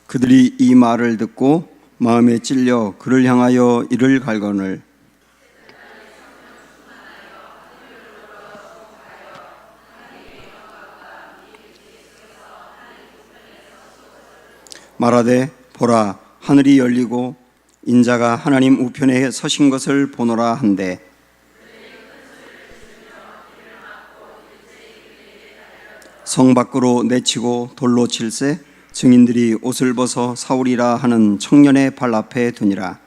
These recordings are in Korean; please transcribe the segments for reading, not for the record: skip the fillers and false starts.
그들이 이 말을 듣고 마음에 찔려 그를 향하여 이를 갈거늘 말하되 보라 하늘이 열리고 인자가 하나님 우편에 서신 것을 보노라 한데 성 밖으로 내치고 돌로 칠세 증인들이 옷을 벗어 사울이라 하는 청년의 발 앞에 두니라.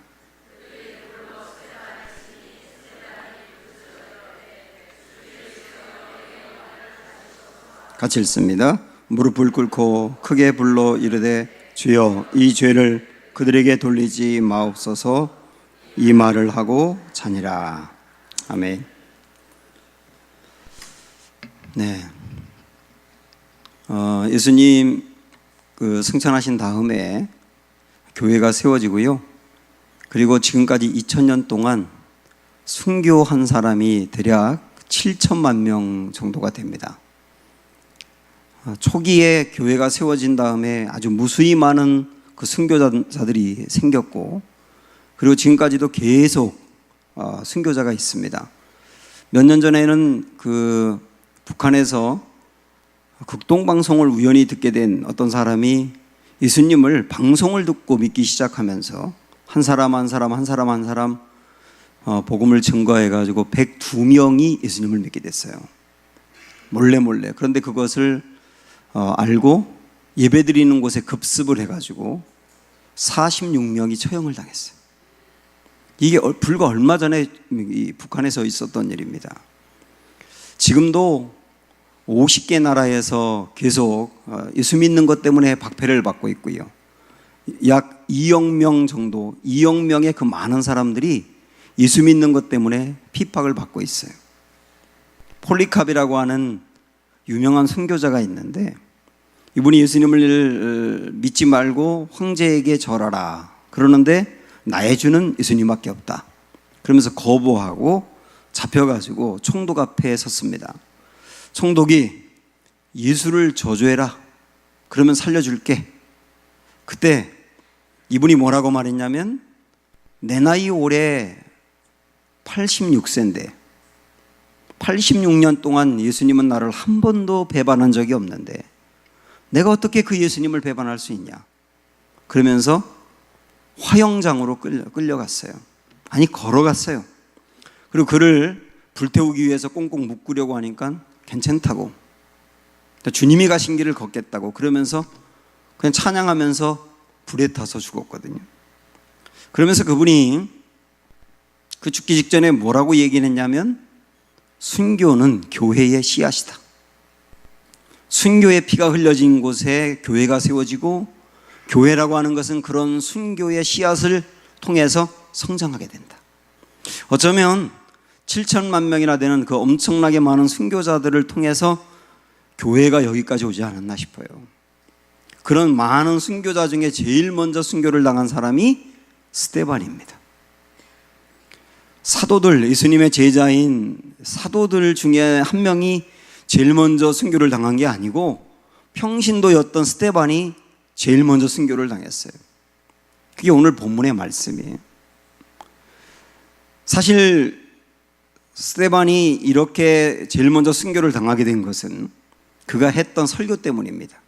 같이 읽습니다. 무릎을 꿇고 크게 불러 이르되 주여 이 죄를 그들에게 돌리지 마옵소서. 이 말을 하고 자니라. 아멘. 네. 예수님 승천하신 다음에 교회가 세워지고요. 그리고 지금까지 2000년 동안 순교한 사람이 대략 7천만 명 정도가 됩니다. 초기에 교회가 세워진 다음에 아주 무수히 많은 그 순교자들이 생겼고, 그리고 지금까지도 계속 순교자가 있습니다. 몇 년 전에는 그 북한에서 극동방송을 우연히 듣게 된 어떤 사람이 예수님을 방송을 듣고 믿기 시작하면서 한 사람 복음을 증거해가지고 102명이 예수님을 믿게 됐어요. 몰래. 그런데 그것을 알고 예배드리는 곳에 급습을 해가지고 46명이 처형을 당했어요. 이게 불과 얼마 전에 북한에서 있었던 일입니다. 지금도 50개 나라에서 계속 예수 믿는 것 때문에 박해를 받고 있고요. 약 2억 명 정도, 2억 명의 그 많은 사람들이 예수 믿는 것 때문에 핍박을 받고 있어요. 폴리캅이라고 하는 유명한 선교자가 있는데, 이분이 예수님을 믿지 말고 황제에게 절하라 그러는데 나의 주는 예수님밖에 없다 그러면서 거부하고 잡혀가지고 총독 앞에 섰습니다. 총독이 예수를 저주해라 그러면 살려줄게. 그때 이분이 뭐라고 말했냐면, 내 나이 올해 86세인데 86년 동안 예수님은 나를 한 번도 배반한 적이 없는데 내가 어떻게 그 예수님을 배반할 수 있냐. 그러면서 화형장으로 끌려갔어요. 아니, 걸어갔어요. 그리고 그를 불태우기 위해서 꽁꽁 묶으려고 하니까 괜찮다고, 주님이 가신 길을 걷겠다고 그러면서 그냥 찬양하면서 불에 타서 죽었거든요. 그러면서 그분이 그 죽기 직전에 뭐라고 얘기를 했냐면, 순교는 교회의 씨앗이다. 순교의 피가 흘려진 곳에 교회가 세워지고, 교회라고 하는 것은 그런 순교의 씨앗을 통해서 성장하게 된다. 어쩌면 7천만 명이나 되는 그 엄청나게 많은 순교자들을 통해서 교회가 여기까지 오지 않았나 싶어요. 그런 많은 순교자 중에 제일 먼저 순교를 당한 사람이 스데반입니다. 사도들, 예수님의 제자인 사도들 중에 한 명이 제일 먼저 순교를 당한 게 아니고 평신도였던 스데반이 제일 먼저 순교를 당했어요. 그게 오늘 본문의 말씀이에요. 사실 스데반이 이렇게 제일 먼저 순교를 당하게 된 것은 그가 했던 설교 때문입니다.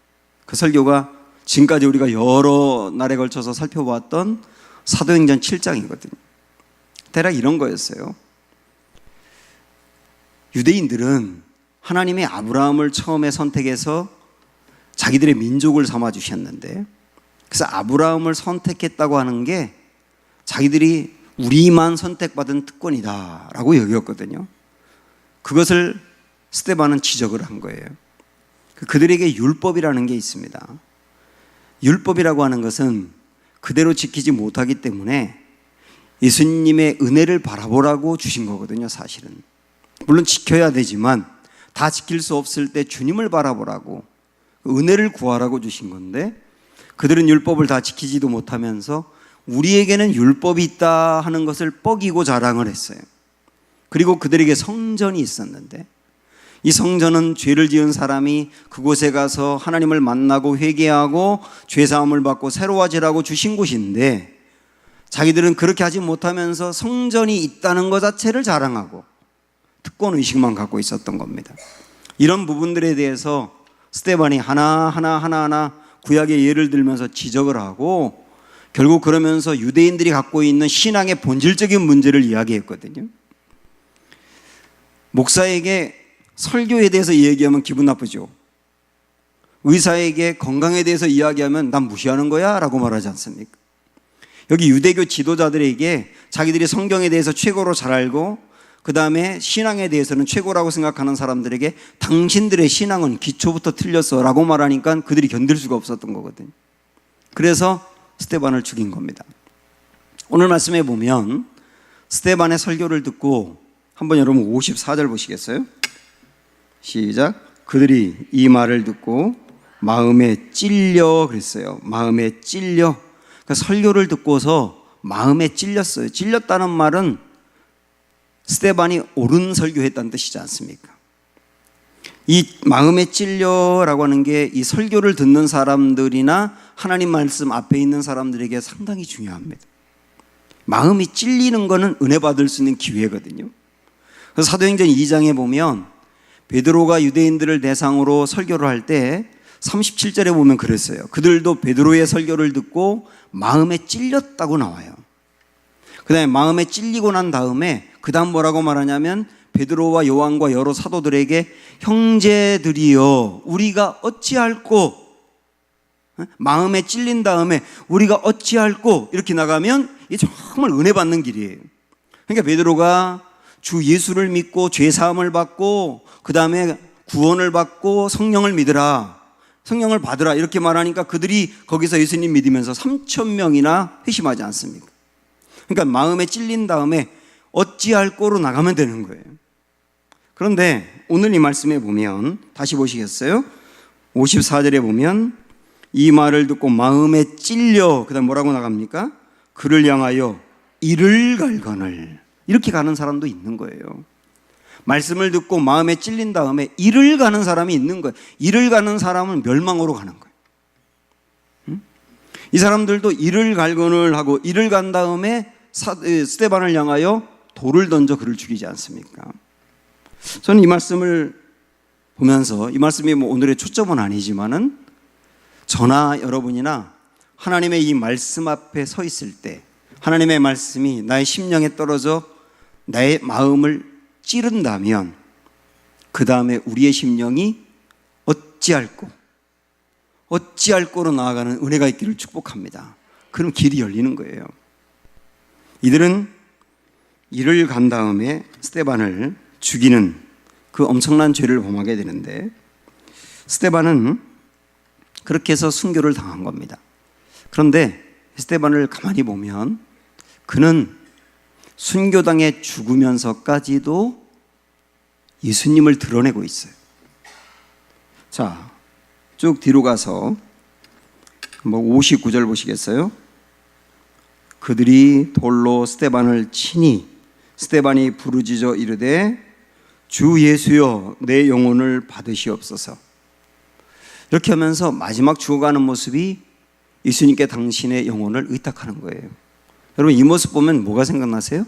그 설교가 지금까지 우리가 여러 날에 걸쳐서 살펴보았던 사도행전 7장이거든요. 대략 이런 거였어요. 유대인들은 하나님이 아브라함을 처음에 선택해서 자기들의 민족을 삼아 주셨는데, 그래서 아브라함을 선택했다고 하는 게 자기들이 우리만 선택받은 특권이다 라고 여겼거든요. 그것을 스데반은 지적을 한 거예요. 그들에게 율법이라는 게 있습니다. 율법이라고 하는 것은 그대로 지키지 못하기 때문에 예수님의 은혜를 바라보라고 주신 거거든요. 사실은 물론 지켜야 되지만 다 지킬 수 없을 때 주님을 바라보라고, 은혜를 구하라고 주신 건데, 그들은 율법을 다 지키지도 못하면서 우리에게는 율법이 있다 하는 것을 뻐기고 자랑을 했어요. 그리고 그들에게 성전이 있었는데 이 성전은 죄를 지은 사람이 그곳에 가서 하나님을 만나고 회개하고 죄사함을 받고 새로워지라고 주신 곳인데, 자기들은 그렇게 하지 못하면서 성전이 있다는 것 자체를 자랑하고 특권의식만 갖고 있었던 겁니다. 이런 부분들에 대해서 스데반이 하나하나 구약의 예를 들면서 지적을 하고, 결국 그러면서 유대인들이 갖고 있는 신앙의 본질적인 문제를 이야기했거든요. 목사에게 설교에 대해서 얘기하면 기분 나쁘죠. 의사에게 건강에 대해서 이야기하면 난 무시하는 거야 라고 말하지 않습니까? 여기 유대교 지도자들에게 자기들이 성경에 대해서 최고로 잘 알고 그 다음에 신앙에 대해서는 최고라고 생각하는 사람들에게 당신들의 신앙은 기초부터 틀렸어 라고 말하니까 그들이 견딜 수가 없었던 거거든요. 그래서 스데반을 죽인 겁니다. 오늘 말씀에 보면 스데반의 설교를 듣고 한번 여러분 54절 보시겠어요? 시작. 그들이 이 말을 듣고 마음에 찔려 그랬어요. 마음에 찔려. 그러니까 설교를 듣고서 마음에 찔렸어요. 찔렸다는 말은 스데반이 옳은 설교했다는 뜻이지 않습니까? 이 마음에 찔려라고 하는 게 이 설교를 듣는 사람들이나 하나님 말씀 앞에 있는 사람들에게 상당히 중요합니다. 마음이 찔리는 거는 은혜 받을 수 있는 기회거든요. 그래서 사도행전 2장에 보면 베드로가 유대인들을 대상으로 설교를 할 때 37절에 보면 그랬어요. 그들도 베드로의 설교를 듣고 마음에 찔렸다고 나와요. 그 다음에 마음에 찔리고 난 다음에 그 다음 뭐라고 말하냐면 베드로와 요한과 여러 사도들에게 형제들이여 우리가 어찌할꼬, 마음에 찔린 다음에 우리가 어찌할꼬 이렇게 나가면 이게 정말 은혜 받는 길이에요. 그러니까 베드로가 주 예수를 믿고 죄 사함을 받고 그 다음에 구원을 받고 성령을 믿으라, 성령을 받으라 이렇게 말하니까 그들이 거기서 예수님 믿으면서 3,000명이나 회심하지 않습니까? 그러니까 마음에 찔린 다음에 어찌할꼬로 나가면 되는 거예요. 그런데 오늘 이 말씀에 보면 다시 보시겠어요? 54절에 보면 이 말을 듣고 마음에 찔려 그 다음 뭐라고 나갑니까? 그를 향하여 이를 갈거늘 이렇게 가는 사람도 있는 거예요. 말씀을 듣고 마음에 찔린 다음에 이를 가는 사람이 있는 거예요. 이를 가는 사람은 멸망으로 가는 거예요. 이 사람들도 이를 갈거늘 하고 이를 간 다음에 스데반을 향하여 돌을 던져 그를 죽이지 않습니까? 저는 이 말씀을 보면서 이 말씀이 뭐 오늘의 초점은 아니지만은 저나 여러분이나 하나님의 이 말씀 앞에 서 있을 때 하나님의 말씀이 나의 심령에 떨어져 나의 마음을 찌른다면 그 다음에 우리의 심령이 어찌할꼬로 나아가는 은혜가 있기를 축복합니다. 그럼 길이 열리는 거예요. 이들은 이를 간 다음에 스데반을 죽이는 그 엄청난 죄를 범하게 되는데 스데반은 그렇게 해서 순교를 당한 겁니다. 그런데 스데반을 가만히 보면 그는 순교당해 죽으면서까지도 예수님을 드러내고 있어요. 자, 쭉 뒤로 가서 59절 보시겠어요? 그들이 돌로 스데반을 치니 스데반이 부르짖어 이르되 주 예수여 내 영혼을 받으시옵소서. 이렇게 하면서 마지막 죽어가는 모습이 예수님께 당신의 영혼을 의탁하는 거예요. 여러분 이 모습 보면 뭐가 생각나세요?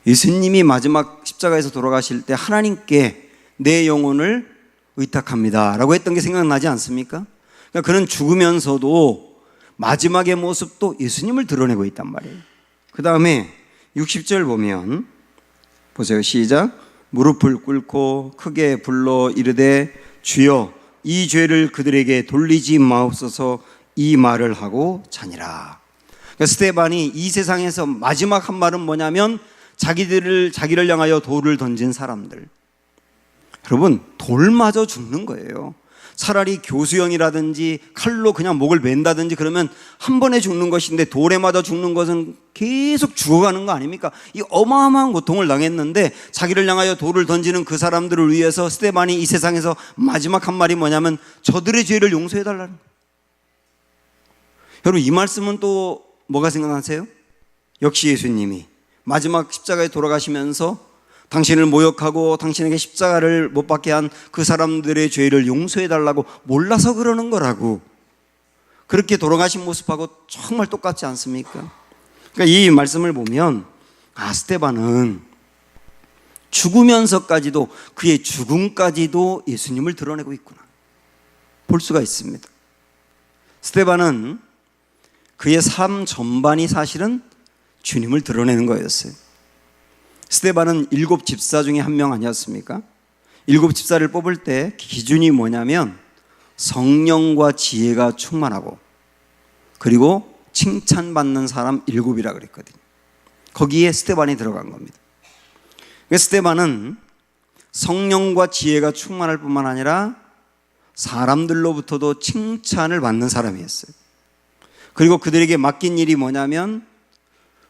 예수님이 마지막 십자가에서 돌아가실 때 하나님께 내 영혼을 의탁합니다 라고 했던 게 생각나지 않습니까? 그러니까 그는 죽으면서도 마지막의 모습도 예수님을 드러내고 있단 말이에요. 그 다음에 60절 보면 보세요. 시작. 무릎을 꿇고 크게 불러 이르되 주여 이 죄를 그들에게 돌리지 마옵소서 이 말을 하고 자니라. 그러니까 스데반이 이 세상에서 마지막 한 말은 뭐냐면 자기를 향하여 돌을 던진 사람들. 여러분 돌마저 죽는 거예요. 차라리 교수형이라든지 칼로 그냥 목을 맨다든지 그러면 한 번에 죽는 것인데 돌에 맞아 죽는 것은 계속 죽어가는 거 아닙니까? 이 어마어마한 고통을 당했는데 자기를 향하여 돌을 던지는 그 사람들을 위해서 스데반이 이 세상에서 마지막 한 말이 뭐냐면 저들의 죄를 용서해달라는 거예요. 여러분 이 말씀은 또 뭐가 생각나세요? 역시 예수님이 마지막 십자가에 돌아가시면서 당신을 모욕하고 당신에게 십자가를 못 박게 한 그 사람들의 죄를 용서해달라고 몰라서 그러는 거라고. 그렇게 돌아가신 모습하고 정말 똑같지 않습니까? 그러니까 이 말씀을 보면 스데반은 죽으면서까지도, 그의 죽음까지도 예수님을 드러내고 있구나 볼 수가 있습니다. 스데반은 그의 삶 전반이 사실은 주님을 드러내는 거였어요. 스데반은 7 집사 중에 한 명 아니었습니까? 7 집사를 뽑을 때 기준이 뭐냐면 성령과 지혜가 충만하고 그리고 칭찬받는 사람 7이라 그랬거든요. 거기에 스데반이 들어간 겁니다. 스데반은 성령과 지혜가 충만할 뿐만 아니라 사람들로부터도 칭찬을 받는 사람이었어요. 그리고 그들에게 맡긴 일이 뭐냐면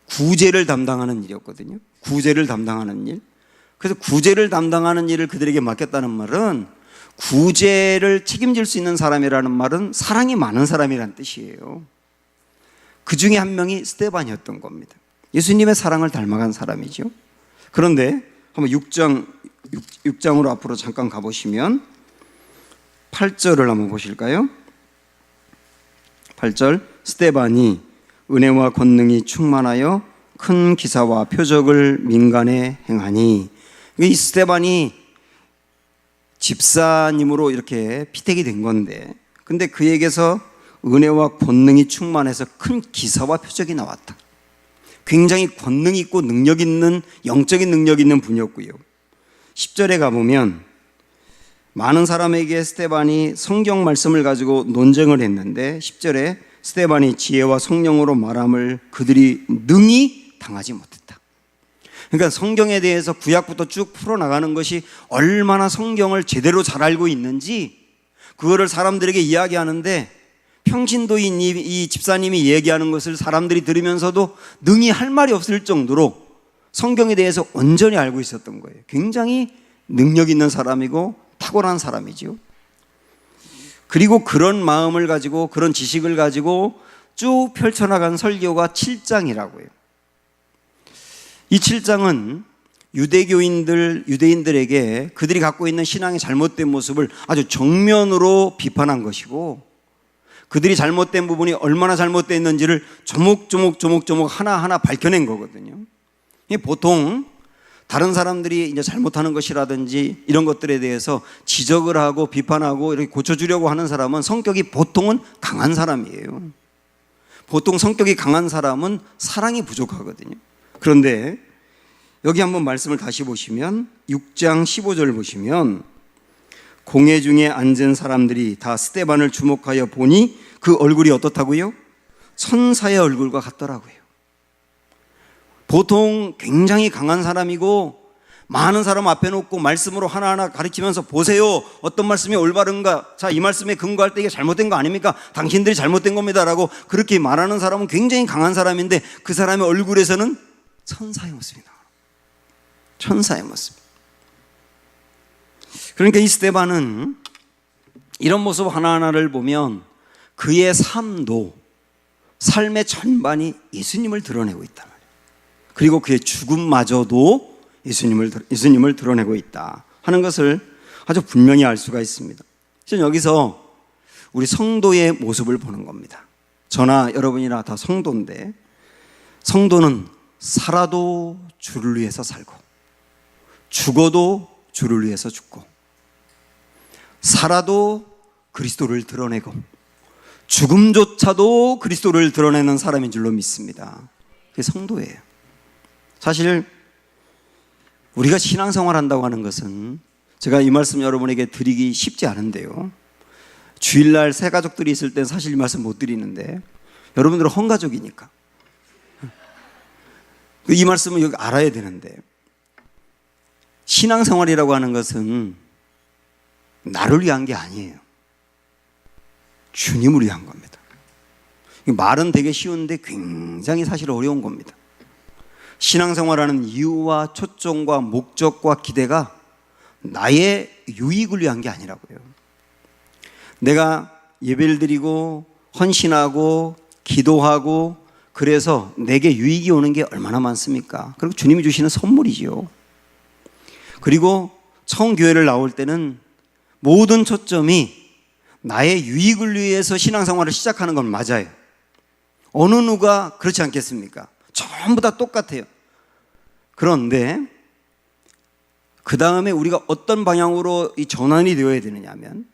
구제를 담당하는 일이었거든요. 구제를 담당하는 일. 그래서 구제를 담당하는 일을 그들에게 맡겼다는 말은, 구제를 책임질 수 있는 사람이라는 말은 사랑이 많은 사람이라는 뜻이에요. 그 중에 한 명이 스데반이었던 겁니다. 예수님의 사랑을 닮아간 사람이죠. 그런데 한번 6장으로 앞으로 잠깐 가보시면 8절을 한번 보실까요? 8절, 스데반이 은혜와 권능이 충만하여 큰 기사와 표적을 민간에 행하니. 이 스데반이 집사님으로 이렇게 피택이 된 건데, 근데 그에게서 은혜와 권능이 충만해서 큰 기사와 표적이 나왔다. 굉장히 권능 있고 능력 있는, 영적인 능력 있는 분이었고요. 10절에 가보면 많은 사람에게 스데반이 성경 말씀을 가지고 논쟁을 했는데, 10절에 스데반이 지혜와 성령으로 말함을 그들이 능히 당하지 못했다. 그러니까 성경에 대해서 구약부터 쭉 풀어나가는 것이 얼마나 성경을 제대로 잘 알고 있는지 그거를 사람들에게 이야기하는데, 평신도인 이 집사님이 얘기하는 것을 사람들이 들으면서도 능히 할 말이 없을 정도로 성경에 대해서 온전히 알고 있었던 거예요. 굉장히 능력 있는 사람이고 탁월한 사람이죠. 그리고 그런 마음을 가지고, 그런 지식을 가지고 쭉 펼쳐나간 설교가 7장이라고요. 이 7장은 유대인들에게 그들이 갖고 있는 신앙의 잘못된 모습을 아주 정면으로 비판한 것이고, 그들이 잘못된 부분이 얼마나 잘못됐는지를 조목조목 하나하나 밝혀낸 거거든요. 보통 다른 사람들이 이제 잘못하는 것이라든지 이런 것들에 대해서 지적을 하고 비판하고 이렇게 고쳐주려고 하는 사람은 성격이 보통은 강한 사람이에요. 보통 성격이 강한 사람은 사랑이 부족하거든요. 그런데 여기 한번 말씀을 다시 보시면 6장 15절 보시면, 공회 중에 앉은 사람들이 다 스데반을 주목하여 보니 그 얼굴이 어떻다고요? 천사의 얼굴과 같더라고요. 보통 굉장히 강한 사람이고 많은 사람 앞에 놓고 말씀으로 하나하나 가르치면서, 보세요, 어떤 말씀이 올바른가, 자, 이 말씀에 근거할 때 이게 잘못된 거 아닙니까? 당신들이 잘못된 겁니다 라고 그렇게 말하는 사람은 굉장히 강한 사람인데, 그 사람의 얼굴에서는 천사의 모습이 나와요. 천사의 모습. 그러니까 이 스데반은 이런 모습 하나하나를 보면 그의 삶도, 삶의 전반이 예수님을 드러내고 있단 말이에요. 그리고 그의 죽음마저도 예수님을 드러내고 있다 하는 것을 아주 분명히 알 수가 있습니다. 지금 여기서 우리 성도의 모습을 보는 겁니다. 저나 여러분이나 다 성도인데, 성도는 살아도 주를 위해서 살고 죽어도 주를 위해서 죽고, 살아도 그리스도를 드러내고 죽음조차도 그리스도를 드러내는 사람인 줄로 믿습니다. 그게 성도예요. 사실 우리가 신앙생활 한다고 하는 것은, 제가 이 말씀 여러분에게 드리기 쉽지 않은데요, 주일날 새 가족들이 있을 때 사실 이 말씀 못 드리는데, 여러분들은 헌가족이니까 이 말씀을 여기 알아야 되는데, 신앙생활이라고 하는 것은 나를 위한 게 아니에요. 주님을 위한 겁니다. 말은 되게 쉬운데 굉장히 사실 어려운 겁니다. 신앙생활하는 이유와 초점과 목적과 기대가 나의 유익을 위한 게 아니라고요. 내가 예배를 드리고 헌신하고 기도하고 그래서 내게 유익이 오는 게 얼마나 많습니까? 그리고 주님이 주시는 선물이죠. 그리고 처음 교회를 나올 때는 모든 초점이 나의 유익을 위해서 신앙생활을 시작하는 건 맞아요. 어느 누가 그렇지 않겠습니까? 전부 다 똑같아요. 그런데 그 다음에 우리가 어떤 방향으로 이 전환이 되어야 되느냐 하면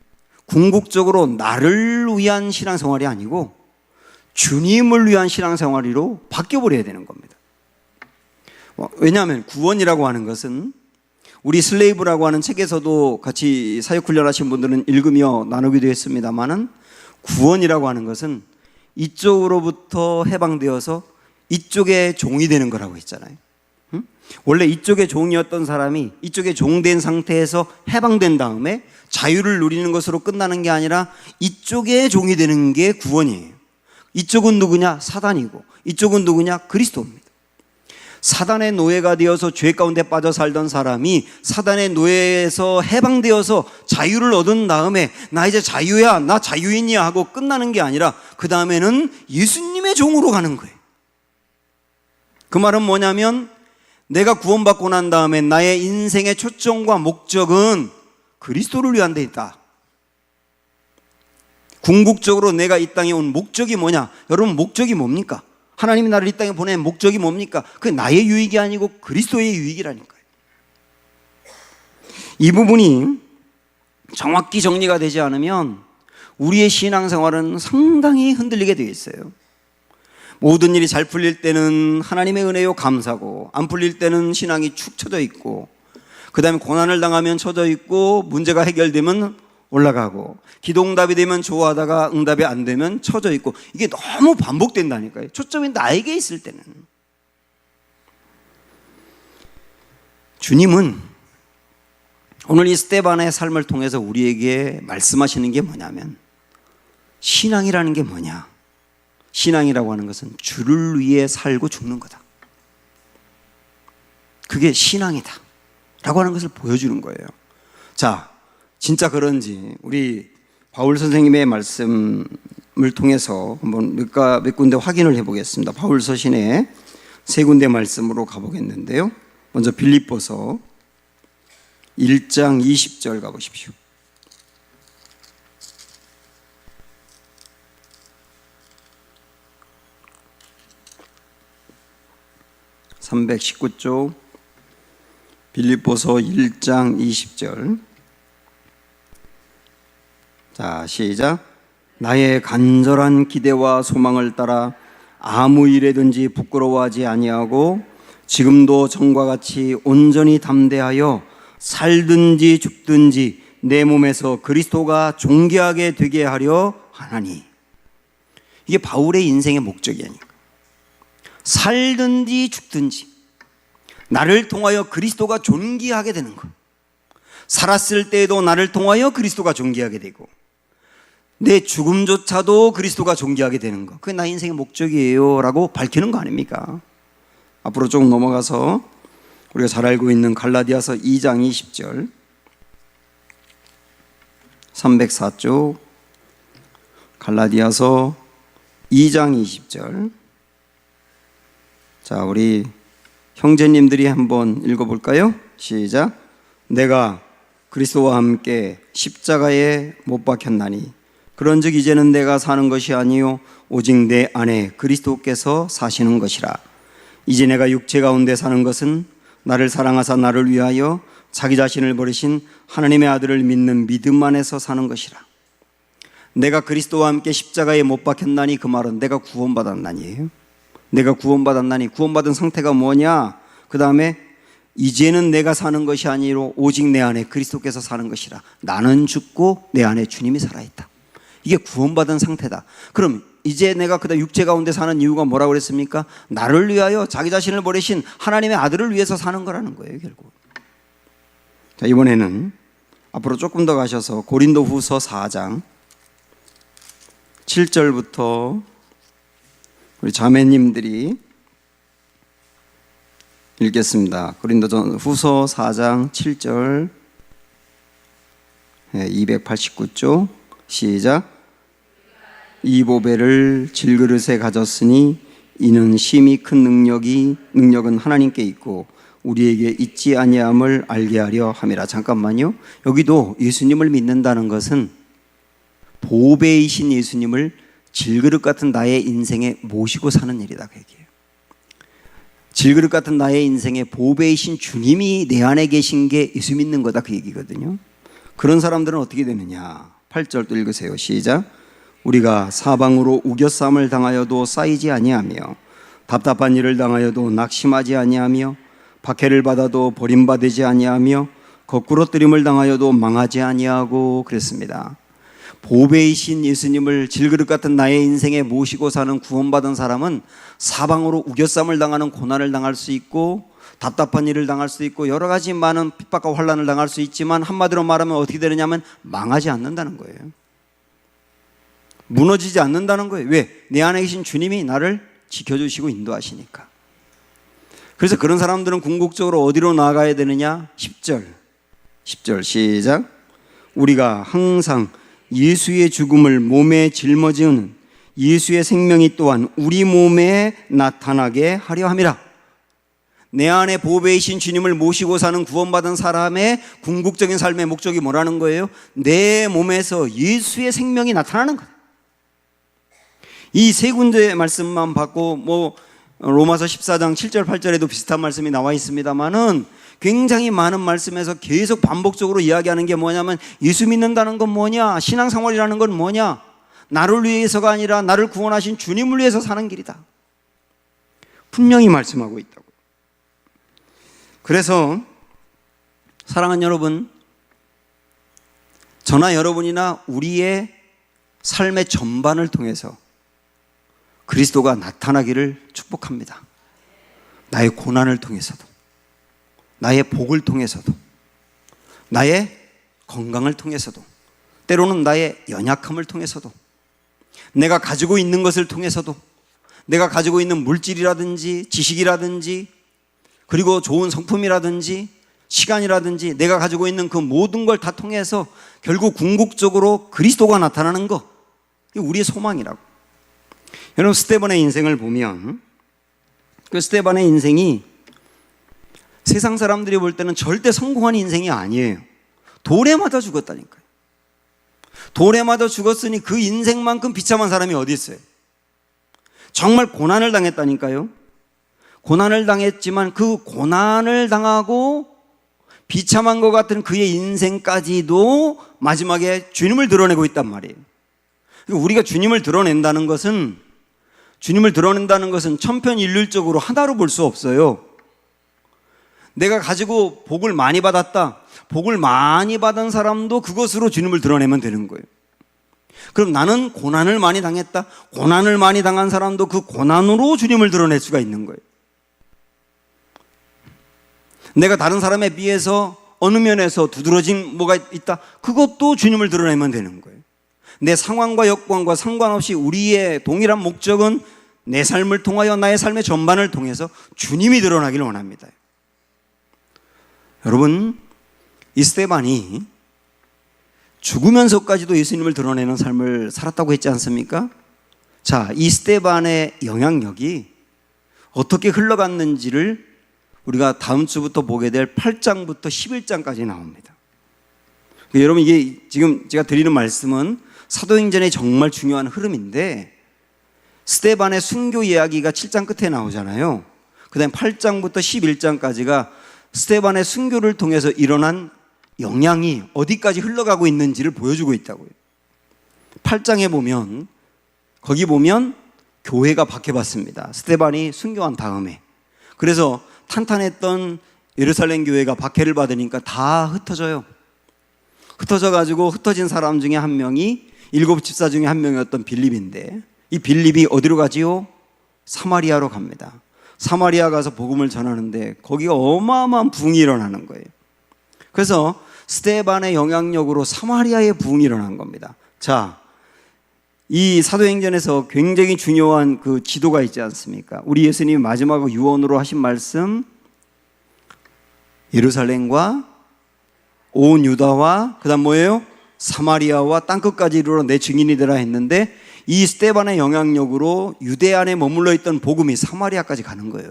궁극적으로 나를 위한 신앙생활이 아니고 주님을 위한 신앙생활로 바뀌어버려야 되는 겁니다. 왜냐하면 구원이라고 하는 것은 우리 슬레이브라고 하는 책에서도 같이 사역훈련하신 분들은 읽으며 나누기도 했습니다만은 구원이라고 하는 것은 이쪽으로부터 해방되어서 이쪽의 종이 되는 거라고 했잖아요. 원래 이쪽의 종이었던 사람이 이쪽의 종된 상태에서 해방된 다음에 자유를 누리는 것으로 끝나는 게 아니라 이쪽의 종이 되는 게 구원이에요. 이쪽은 누구냐? 사단이고 이쪽은 누구냐? 그리스도입니다. 사단의 노예가 되어서 죄 가운데 빠져 살던 사람이 사단의 노예에서 해방되어서 자유를 얻은 다음에 나 이제 자유야, 나 자유인이야 하고 끝나는 게 아니라 그 다음에는 예수님의 종으로 가는 거예요. 그 말은 뭐냐면 내가 구원받고 난 다음에 나의 인생의 초점과 목적은 그리스도를 위한 데 있다. 궁극적으로 내가 이 땅에 온 목적이 뭐냐? 여러분 목적이 뭡니까? 하나님이 나를 이 땅에 보낸 목적이 뭡니까? 그게 나의 유익이 아니고 그리스도의 유익이라니까요. 이 부분이 정확히 정리가 되지 않으면 우리의 신앙생활은 상당히 흔들리게 되어 있어요. 모든 일이 잘 풀릴 때는 하나님의 은혜요 감사고 안 풀릴 때는 신앙이 축 처져 있고 그 다음에 고난을 당하면 처져 있고 문제가 해결되면 올라가고 기도 응답이 되면 좋아하다가 응답이 안 되면 처져 있고 이게 너무 반복된다니까요. 초점이 나에게 있을 때는. 주님은 오늘 이 스데반의 삶을 통해서 우리에게 말씀하시는 게 뭐냐면 신앙이라는 게 뭐냐? 신앙이라고 하는 것은 주를 위해 살고 죽는 거다. 그게 신앙이다 라고 하는 것을 보여주는 거예요. 자, 진짜 그런지 우리 바울 선생님의 말씀을 통해서 한번 몇 군데 확인을 해보겠습니다. 바울 서신에 세 군데 말씀으로 가보겠는데요. 먼저 빌립보서 1장 20절 가보십시오. (319쪽) 빌립보서 1장 20절. 자, 시작. 나의 간절한 기대와 소망을 따라 아무 일에든지 부끄러워하지 아니하고 지금도 전과 같이 온전히 담대하여 살든지 죽든지 내 몸에서 그리스도가 존귀하게 되게 하려 하나니. 이게 바울의 인생의 목적이 아닐까. 살든지 죽든지 나를 통하여 그리스도가 존귀하게 되는 것. 살았을 때에도 나를 통하여 그리스도가 존귀하게 되고 내 죽음조차도 그리스도가 존귀하게 되는 것. 그게 나 인생의 목적이에요 라고 밝히는 거 아닙니까? 앞으로 조금 넘어가서 우리가 잘 알고 있는 갈라디아서 2장 20절 304쪽 갈라디아서 2장 20절. 자, 우리 형제님들이 한번 읽어볼까요? 시작. 내가 그리스도와 함께 십자가에 못 박혔나니 그런즉 이제는 내가 사는 것이 아니요 오직 내 안에 그리스도께서 사시는 것이라. 이제 내가 육체 가운데 사는 것은 나를 사랑하사 나를 위하여 자기 자신을 버리신 하나님의 아들을 믿는 믿음 안에서 사는 것이라. 내가 그리스도와 함께 십자가에 못 박혔나니 그 말은 내가 구원받았나니예요. 내가 구원받았나니 구원받은 상태가 뭐냐? 그 다음에 이제는 내가 사는 것이 아니로 오직 내 안에 그리스도께서 사는 것이라. 나는 죽고 내 안에 주님이 살아있다. 이게 구원받은 상태다. 그럼 이제 내가 그다음 육체 가운데 사는 이유가 뭐라고 그랬습니까? 나를 위하여 자기 자신을 버리신 하나님의 아들을 위해서 사는 거라는 거예요, 결국. 자, 이번에는 앞으로 조금 더 가셔서 고린도후서 4장 7절부터 우리 자매님들이 읽겠습니다. 고린도후서 4장 7절 289쪽 시작. 이보배를 질그릇에 가졌으니 이는 심히 큰 능력은 하나님께 있고 우리에게 있지 아니함을 알게 하려 함이라. 잠깐만요. 여기도 예수님을 믿는다는 것은 보배이신 예수님을 질그릇 같은 나의 인생에 모시고 사는 일이다, 그 얘기예요. 질그릇 같은 나의 인생에 보배이신 주님이 내 안에 계신 게 예수 믿는 거다, 그 얘기거든요. 그런 사람들은 어떻게 되느냐. 8절 또 읽으세요. 시작. 우리가 사방으로 우겨쌈을 당하여도 쌓이지 아니하며 답답한 일을 당하여도 낙심하지 아니하며 박해를 받아도 버림받지 아니하며 거꾸로 뜨림을 당하여도 망하지 아니하고 그랬습니다. 보배이신 예수님을 질그릇 같은 나의 인생에 모시고 사는 구원받은 사람은 사방으로 우겨쌈을 당하는 고난을 당할 수 있고 답답한 일을 당할 수 있고 여러 가지 많은 핍박과 환난을 당할 수 있지만 한마디로 말하면 어떻게 되느냐면 망하지 않는다는 거예요. 무너지지 않는다는 거예요. 왜? 내 안에 계신 주님이 나를 지켜주시고 인도하시니까. 그래서 그런 사람들은 궁극적으로 어디로 나아가야 되느냐? 10절 시작. 우리가 항상 예수의 죽음을 몸에 짊어지는 예수의 생명이 또한 우리 몸에 나타나게 하려 함이라. 내 안에 보배이신 주님을 모시고 사는 구원받은 사람의 궁극적인 삶의 목적이 뭐라는 거예요? 내 몸에서 예수의 생명이 나타나는 거예요. 이 세 군데의 말씀만 받고 로마서 14장 7절 8절에도 비슷한 말씀이 나와 있습니다만은 굉장히 많은 말씀에서 계속 반복적으로 이야기하는 게 뭐냐면 예수 믿는다는 건 뭐냐? 신앙생활이라는 건 뭐냐? 나를 위해서가 아니라 나를 구원하신 주님을 위해서 사는 길이다. 분명히 말씀하고 있다고. 그래서 사랑하는 여러분, 저나 여러분이나 우리의 삶의 전반을 통해서 그리스도가 나타나기를 축복합니다. 나의 고난을 통해서도, 나의 복을 통해서도, 나의 건강을 통해서도, 때로는 나의 연약함을 통해서도, 내가 가지고 있는 것을 통해서도, 내가 가지고 있는 물질이라든지 지식이라든지 그리고 좋은 성품이라든지 시간이라든지 내가 가지고 있는 그 모든 걸 다 통해서 결국 궁극적으로 그리스도가 나타나는 것, 이게 우리의 소망이라고. 여러분, 스데반의 인생을 보면 그 스데반의 인생이 세상 사람들이 볼 때는 절대 성공한 인생이 아니에요. 돌에 맞아 죽었다니까요. 돌에 맞아 죽었으니 그 인생만큼 비참한 사람이 어디 있어요? 정말 고난을 당했다니까요. 고난을 당했지만 그 고난을 당하고 비참한 것 같은 그의 인생까지도 마지막에 주님을 드러내고 있단 말이에요. 우리가 주님을 드러낸다는 것은 천편일률적으로 하나로 볼 수 없어요. 내가 가지고 복을 많이 받았다. 복을 많이 받은 사람도 그것으로 주님을 드러내면 되는 거예요. 그럼 나는 고난을 많이 당했다. 고난을 많이 당한 사람도 그 고난으로 주님을 드러낼 수가 있는 거예요. 내가 다른 사람에 비해서 어느 면에서 두드러진 뭐가 있다. 그것도 주님을 드러내면 되는 거예요. 내 상황과 여건과 상관없이 우리의 동일한 목적은 내 삶을 통하여 나의 삶의 전반을 통해서 주님이 드러나기를 원합니다. 여러분, 이 스데반이 죽으면서까지도 예수님을 드러내는 삶을 살았다고 했지 않습니까? 자, 이 스데반의 영향력이 어떻게 흘러갔는지를 우리가 다음 주부터 보게 될 8장부터 11장까지 나옵니다. 여러분, 이게 지금 제가 드리는 말씀은 사도행전의 정말 중요한 흐름인데, 스데반의 순교 이야기가 7장 끝에 나오잖아요. 그 다음에 8장부터 11장까지가 스데반의 순교를 통해서 일어난 영향이 어디까지 흘러가고 있는지를 보여주고 있다고요. 8장에 보면, 거기 보면 교회가 박해받습니다. 스데반이 순교한 다음에. 그래서 탄탄했던 예루살렘 교회가 박해를 받으니까 다 흩어져요. 흩어져가지고 흩어진 사람 중에 한 명이 일곱 집사 중에 한 명이었던 빌립인데, 이 빌립이 어디로 가지요? 사마리아로 갑니다. 사마리아 가서 복음을 전하는데 거기가 어마어마한 부흥이 일어나는 거예요. 그래서 스데반의 영향력으로 사마리아의 부흥이 일어난 겁니다. 자, 이 사도행전에서 굉장히 중요한 그 지도가 있지 않습니까? 우리 예수님이 마지막 유언으로 하신 말씀, 예루살렘과 온 유다와 그다음 뭐예요? 사마리아와 땅끝까지 이르러 내 증인이 되라 했는데, 이 스데반의 영향력으로 유대 안에 머물러 있던 복음이 사마리아까지 가는 거예요.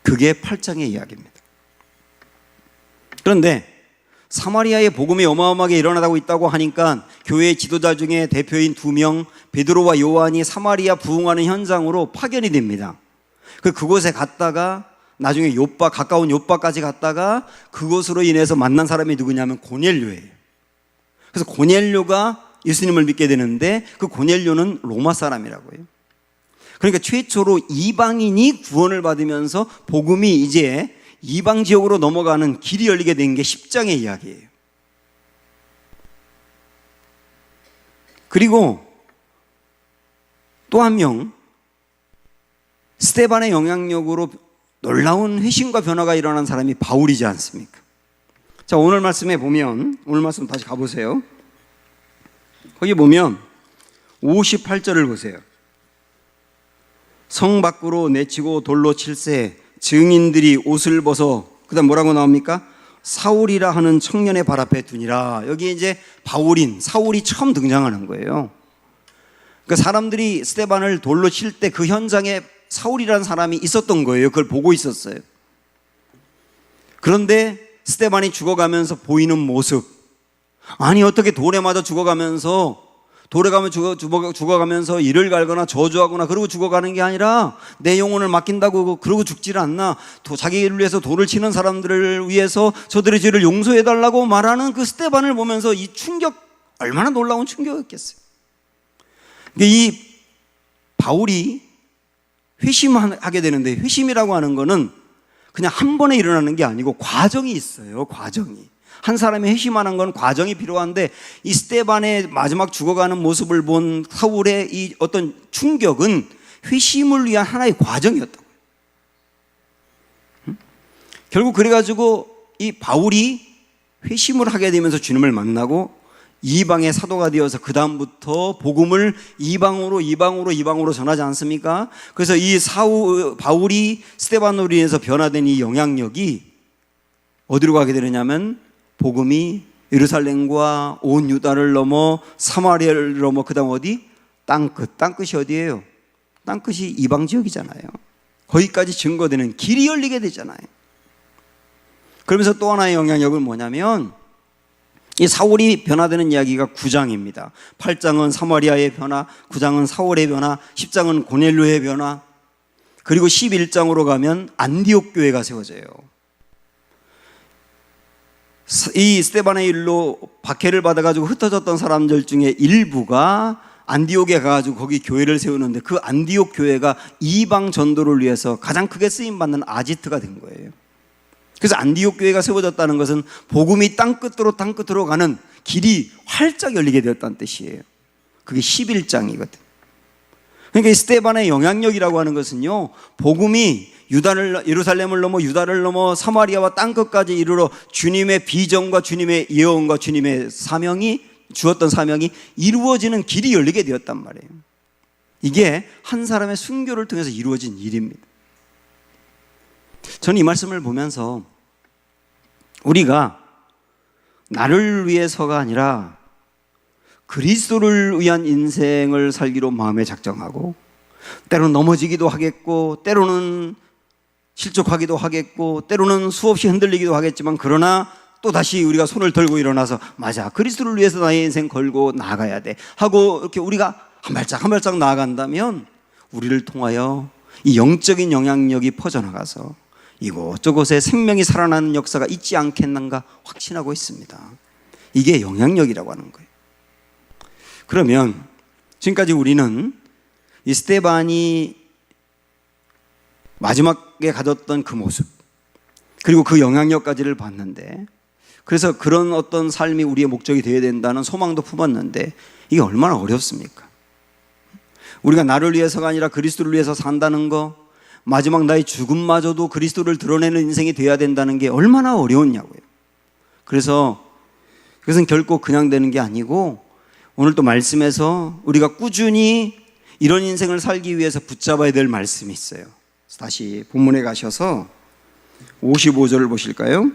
그게 8장의 이야기입니다. 그런데 사마리아의 복음이 어마어마하게 일어나고 있다고 하니까 교회 지도자 중에 대표인 2명 베드로와 요한이 사마리아 부흥하는 현장으로 파견이 됩니다. 그곳에 갔다가 나중에 요빠, 가까운 요빠까지 갔다가 그곳으로 인해서 만난 사람이 누구냐면 고넬료예요. 그래서 고넬료가 예수님을 믿게 되는데 그 고넬료는 로마 사람이라고 해요. 그러니까 최초로 이방인이 구원을 받으면서 복음이 이제 이방 지역으로 넘어가는 길이 열리게 된 게 10장의 이야기예요. 그리고 또 한 명, 스데반의 영향력으로 놀라운 회심과 변화가 일어난 사람이 바울이지 않습니까? 자, 오늘 말씀에 보면, 오늘 말씀 다시 가보세요. 거기 보면 58절을 보세요. 성 밖으로 내치고 돌로 칠세 증인들이 옷을 벗어, 그 다음 뭐라고 나옵니까? 사울이라 하는 청년의 발 앞에 두니라. 여기 이제 바울인 사울이 처음 등장하는 거예요. 그러니까 사람들이 스데반을 돌로 칠 때 그 현장에 사울이라는 사람이 있었던 거예요. 그걸 보고 있었어요. 그런데 스데반이 죽어가면서 보이는 모습, 아니 어떻게 돌에 맞아 죽어가면서 이를 갈거나 저주하거나 그러고 죽어가는 게 아니라 내 영혼을 맡긴다고 그러고 죽지를 않나, 자기를 위해서 돌을 치는 사람들을 위해서 저들의 죄를 용서해달라고 말하는 그 스데반을 보면서 이 충격, 얼마나 놀라운 충격이었겠어요. 이 바울이 회심하게 되는데, 회심이라고 하는 거는 그냥 한 번에 일어나는 게 아니고 과정이 있어요. 과정이. 한 사람이 회심하는 건 과정이 필요한데, 이 스데반의 마지막 죽어가는 모습을 본 사울의 이 어떤 충격은 회심을 위한 하나의 과정이었다고요. 결국 그래가지고 이 바울이 회심을 하게 되면서 주님을 만나고 이방의 사도가 되어서 그 다음부터 복음을 이방으로 전하지 않습니까? 그래서 이 바울이 스데반으로 인해서 변화된 이 영향력이 어디로 가게 되느냐면, 복음이 예루살렘과 온 유다를 넘어 사마리아를 넘어 그 다음 어디? 땅끝이 어디예요? 땅끝이 이방 지역이잖아요. 거기까지 증거되는 길이 열리게 되잖아요. 그러면서 또 하나의 영향력은 뭐냐면, 이 사울이 변화되는 이야기가 9장입니다. 8장은 사마리아의 변화, 9장은 사울의 변화, 10장은 고넬료의 변화, 그리고 11장으로 가면 안디옥 교회가 세워져요. 이 스데반의 일로 박해를 받아가지고 흩어졌던 사람들 중에 일부가 안디옥에 가가지고 거기 교회를 세우는데, 그 안디옥 교회가 이방 전도를 위해서 가장 크게 쓰임받는 아지트가 된 거예요. 그래서 안디옥 교회가 세워졌다는 것은 복음이 땅끝으로 가는 길이 활짝 열리게 되었다는 뜻이에요. 그게 11장이거든. 그러니까 이 스데반의 영향력이라고 하는 것은요, 복음이 예루살렘을 넘어 유다를 넘어 사마리아와 땅끝까지 이르러 주님의 비전과 주님의 예언과 주님의 주었던 사명이 이루어지는 길이 열리게 되었단 말이에요. 이게 한 사람의 순교를 통해서 이루어진 일입니다. 저는 이 말씀을 보면서 우리가 나를 위해서가 아니라 그리스도를 위한 인생을 살기로 마음에 작정하고, 때로는 넘어지기도 하겠고, 때로는 실족하기도 하겠고, 때로는 수없이 흔들리기도 하겠지만, 그러나 또다시 우리가 손을 들고 일어나서, 맞아, 그리스도를 위해서 나의 인생 걸고 나아가야 돼 하고 이렇게 우리가 한 발짝 나아간다면, 우리를 통하여 이 영적인 영향력이 퍼져나가서 이곳저곳에 생명이 살아나는 역사가 있지 않겠는가 확신하고 있습니다. 이게 영향력이라고 하는 거예요. 그러면 지금까지 우리는 이 스데반이 마지막에 가졌던 그 모습, 그리고 그 영향력까지를 봤는데, 그래서 그런 어떤 삶이 우리의 목적이 되어야 된다는 소망도 품었는데, 이게 얼마나 어렵습니까? 우리가 나를 위해서가 아니라 그리스도를 위해서 산다는 거, 마지막 나의 죽음마저도 그리스도를 드러내는 인생이 되어야 된다는 게 얼마나 어려웠냐고요. 그래서 그것은 결코 그냥 되는 게 아니고, 오늘 또 말씀에서 우리가 꾸준히 이런 인생을 살기 위해서 붙잡아야 될 말씀이 있어요. 다시 본문에 가셔서 55절을 보실까요?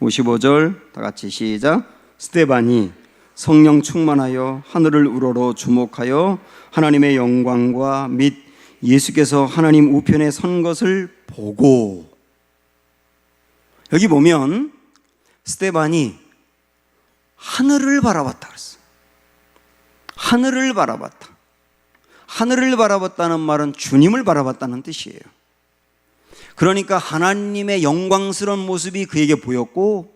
55절 다 같이 시작. 스데반이 성령 충만하여 하늘을 우러러 주목하여 하나님의 영광과 및 예수께서 하나님 우편에 선 것을 보고, 여기 보면 스데반이 하늘을 바라봤다 그랬어요. 하늘을 바라봤다. 하늘을 바라봤다는 말은 주님을 바라봤다는 뜻이에요. 그러니까 하나님의 영광스러운 모습이 그에게 보였고,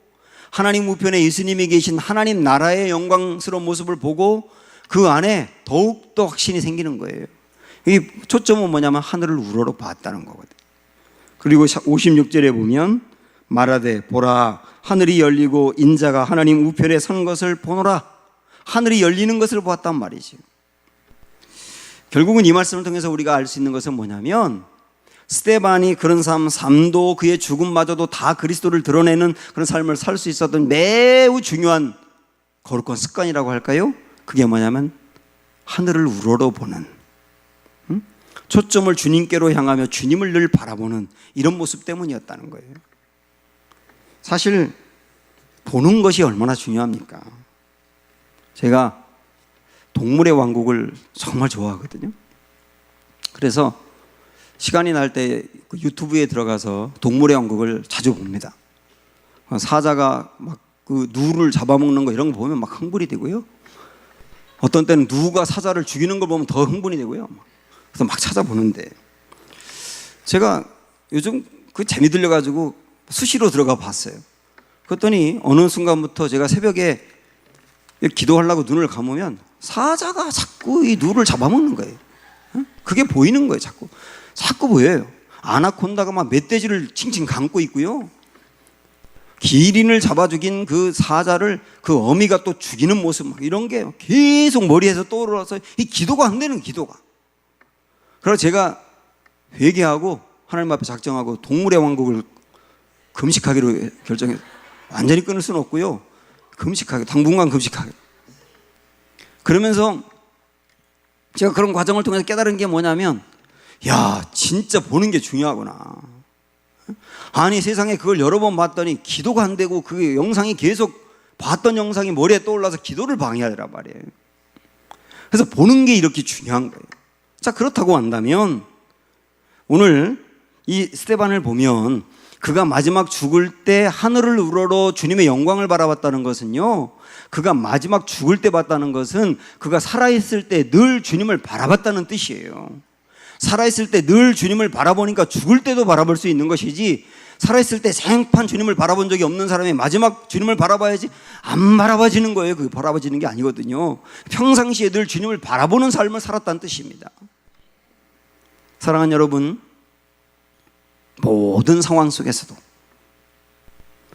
하나님 우편에 예수님이 계신 하나님 나라의 영광스러운 모습을 보고 그 안에 더욱더 확신이 생기는 거예요. 이 초점은 뭐냐면 하늘을 우러러 봤다는 거거든요. 그리고 56절에 보면 말하되 보라 하늘이 열리고 인자가 하나님 우편에 선 것을 보노라. 하늘이 열리는 것을 보았단 말이죠. 결국은 이 말씀을 통해서 우리가 알 수 있는 것은 뭐냐면, 스데반이 그런 삶도 그의 죽음마저도 다 그리스도를 드러내는 그런 삶을 살 수 있었던 매우 중요한 거룩한 습관이라고 할까요? 그게 뭐냐면 하늘을 우러러 보는, 초점을 주님께로 향하며 주님을 늘 바라보는 이런 모습 때문이었다는 거예요. 사실 보는 것이 얼마나 중요합니까? 제가 동물의 왕국을 정말 좋아하거든요. 그래서 시간이 날 때 유튜브에 들어가서 동물의 왕국을 자주 봅니다. 사자가 막 그 누를 잡아먹는 거 이런 거 보면 막 흥분이 되고요. 어떤 때는 누가 사자를 죽이는 걸 보면 더 흥분이 되고요. 그래서 막 찾아보는데, 제가 요즘 그 재미 들려가지고 수시로 들어가 봤어요. 그랬더니 어느 순간부터 제가 새벽에 기도하려고 눈을 감으면 사자가 자꾸 이 누를 잡아먹는 거예요. 그게 보이는 거예요. 자꾸 보여요. 아나콘다가 막 멧돼지를 칭칭 감고 있고요. 기린을 잡아 죽인 그 사자를 그 어미가 또 죽이는 모습, 막 이런 게 계속 머리에서 떠올라서 이 기도가 안 되는, 기도가. 그래서 제가 회개하고 하나님 앞에 작정하고 동물의 왕국을 금식하기로 결정해서, 완전히 끊을 수는 없고요. 금식하게, 당분간 금식하게. 그러면서 제가 그런 과정을 통해서 깨달은 게 뭐냐면, 야, 진짜 보는 게 중요하구나. 아니, 세상에 그걸 여러 번 봤더니 기도가 안 되고 그 영상이 계속 봤던 영상이 머리에 떠올라서 기도를 방해하더란 말이에요. 그래서 보는 게 이렇게 중요한 거예요. 자, 그렇다고 한다면 오늘 이 스데반을 보면 그가 마지막 죽을 때 하늘을 우러러 주님의 영광을 바라봤다는 것은요, 그가 마지막 죽을 때 봤다는 것은 그가 살아있을 때 늘 주님을 바라봤다는 뜻이에요. 살아있을 때 늘 주님을 바라보니까 죽을 때도 바라볼 수 있는 것이지, 살아있을 때 생판 주님을 바라본 적이 없는 사람이 마지막 주님을 바라봐야지 안 바라봐지는 거예요. 그게 바라봐지는 게 아니거든요. 평상시에 늘 주님을 바라보는 삶을 살았다는 뜻입니다. 사랑하는 여러분, 모든 상황 속에서도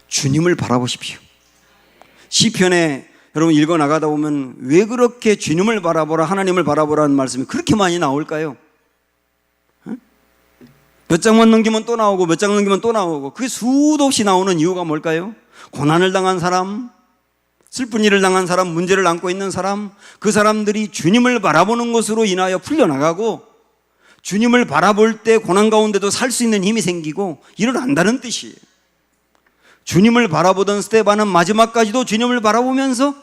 주님을 바라보십시오. 시편에 여러분 읽어 나가다 보면 왜 그렇게 주님을 바라보라, 하나님을 바라보라는 말씀이 그렇게 많이 나올까요? 몇 장만 넘기면 또 나오고 몇 장 넘기면 또 나오고, 그게 수도 없이 나오는 이유가 뭘까요? 고난을 당한 사람, 슬픈 일을 당한 사람, 문제를 안고 있는 사람, 그 사람들이 주님을 바라보는 것으로 인하여 풀려나가고, 주님을 바라볼 때 고난 가운데도 살 수 있는 힘이 생기고 일어난다는 뜻이에요. 주님을 바라보던 스데반은 마지막까지도 주님을 바라보면서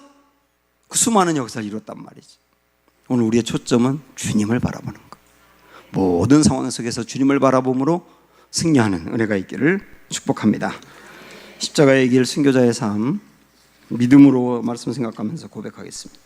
그 수많은 역사를 이뤘단 말이지. 오늘 우리의 초점은 주님을 바라보는 것. 모든 상황 속에서 주님을 바라봄으로 승리하는 은혜가 있기를 축복합니다. 십자가의 길, 순교자의 삶, 믿음으로 말씀 생각하면서 고백하겠습니다.